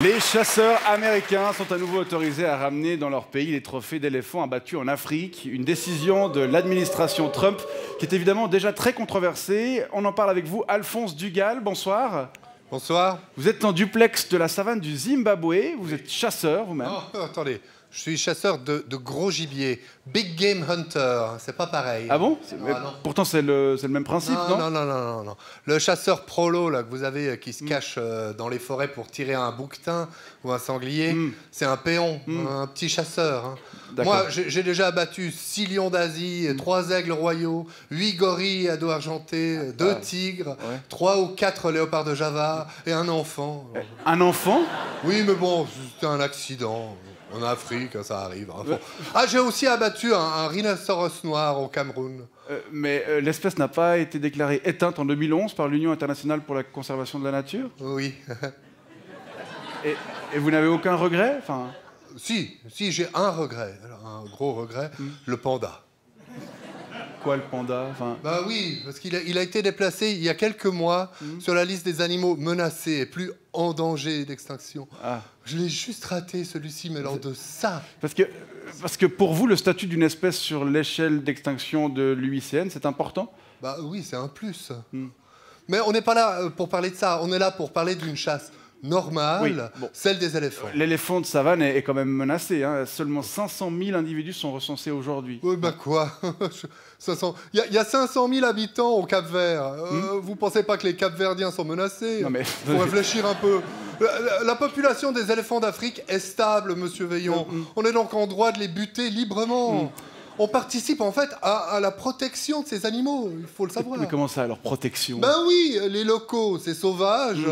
Les chasseurs américains sont à nouveau autorisés à ramener dans leur pays les trophées d'éléphants abattus en Afrique. Une décision de l'administration Trump qui est évidemment déjà très controversée. On en parle avec vous, Alphonse Dugal. Bonsoir. Bonsoir. Vous êtes en duplex de la savane du Zimbabwe. Vous êtes chasseur vous-même. Oh, attendez, je suis chasseur de gros gibier. Big Game Hunter, c'est pas pareil. Ah bon? Non. Pourtant, c'est le même principe, non? Non. Le chasseur prolo là, que vous avez qui se cache dans les forêts pour tirer un bouquetin ou un sanglier, c'est un péon, un petit chasseur. Hein. Moi, j'ai déjà abattu 6 lions d'Asie, 3 aigles royaux, 8 gorilles à dos argentés, 2 tigres, 3 ou 4 léopards de Java et un enfant. Un enfant? Oui, mais bon, c'était un accident. En Afrique, ça arrive. Hein. Bon. Ah, j'ai aussi abattu un rhinocéros noir au Cameroun. Mais l'espèce n'a pas été déclarée éteinte en 2011 par l'Union internationale pour la conservation de la nature? Oui. Et vous n'avez aucun regret? Enfin... Si, j'ai un regret, un gros regret, le panda. Quoi, le panda? Bah oui, parce qu'il a été déplacé il y a quelques mois sur la liste des animaux menacés et plus en danger d'extinction. Ah. Je l'ai juste raté, celui-ci, mais lors de ça. Parce que pour vous, le statut d'une espèce sur l'échelle d'extinction de l'UICN, c'est important? Bah oui, c'est un plus. Mais on n'est pas là pour parler de ça, on est là pour parler d'une chasse normale, celle des éléphants. L'éléphant de savane est quand même menacé. Hein. Seulement 500 000 individus sont recensés aujourd'hui. Oui, bah quoi? Il y a 500 000 habitants au Cap-Vert. Vous pensez pas que les Cap-Verdiens sont menacés? Non mais... Faut réfléchir un peu. La population des éléphants d'Afrique est stable, monsieur Veillon. On est donc en droit de les buter librement. On participe en fait à la protection de ces animaux, il faut le savoir. Mais comment ça, leur protection? Ben oui, les locaux, ces sauvages,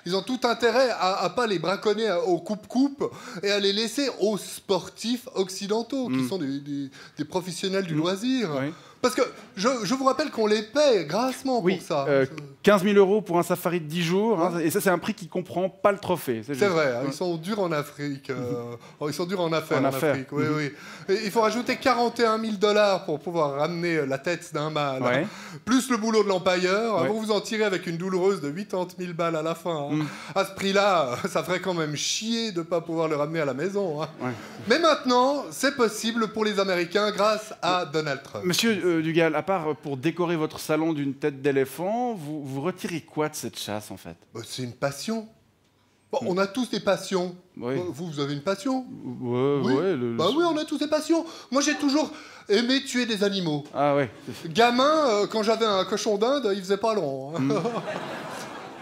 ils ont tout intérêt à pas les braconner au coupe-coupe et à les laisser aux sportifs occidentaux, qui sont des professionnels du loisir. Oui. Parce que je vous rappelle qu'on les paie grassement pour ça. 15 000 € pour un safari de 10 jours, hein, et ça c'est un prix qui comprend pas le trophée. C'est vrai, ils sont durs en Afrique. Ils sont durs en affaires en Afrique. Oui. Et il faut rajouter 41 000 $ pour pouvoir ramener la tête d'un mâle. Plus le boulot de l'empailleur. Vous vous en tirez avec une douloureuse de 80 000 balles à la fin. Hein. À ce prix-là, ça ferait quand même chier de ne pas pouvoir le ramener à la maison. Hein. Mais maintenant, c'est possible pour les Américains grâce à Donald Trump. Monsieur Dugal, à part pour décorer votre salon d'une tête d'éléphant, vous retirez quoi de cette chasse, en fait? C'est une passion. Bon, on a tous des passions. Vous avez une passion? Oui, on a tous des passions. Moi, j'ai toujours aimé tuer des animaux. Ah ouais. Gamin, quand j'avais un cochon d'Inde, il faisait pas long. Hein.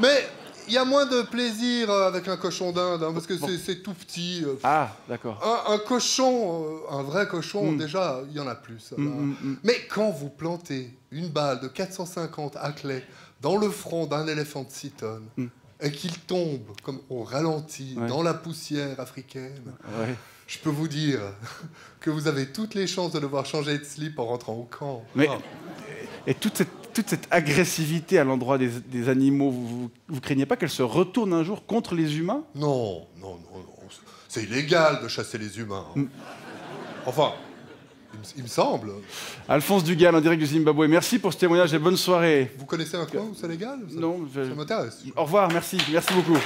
Mais il y a moins de plaisir avec un cochon d'Inde, hein, parce que c'est tout petit. Ah, d'accord. Un cochon, un vrai cochon, déjà, il y en a plus. Mais quand vous plantez une balle de 450 Hackley dans le front d'un éléphant de 6 tonnes, et qu'il tombe comme au ralenti dans la poussière africaine, je peux vous dire que vous avez toutes les chances de devoir changer de slip en rentrant au camp. Mais, et toute cette agressivité à l'endroit des animaux, vous craignez pas qu'elle se retourne un jour contre les humains? Non. C'est illégal de chasser les humains. Enfin, il me semble. Alphonse Dugal, en direct du Zimbabwe. Merci pour ce témoignage et bonne soirée. Vous connaissez un coin où c'est légal? Non. Ça m'intéresse. Au revoir, merci beaucoup.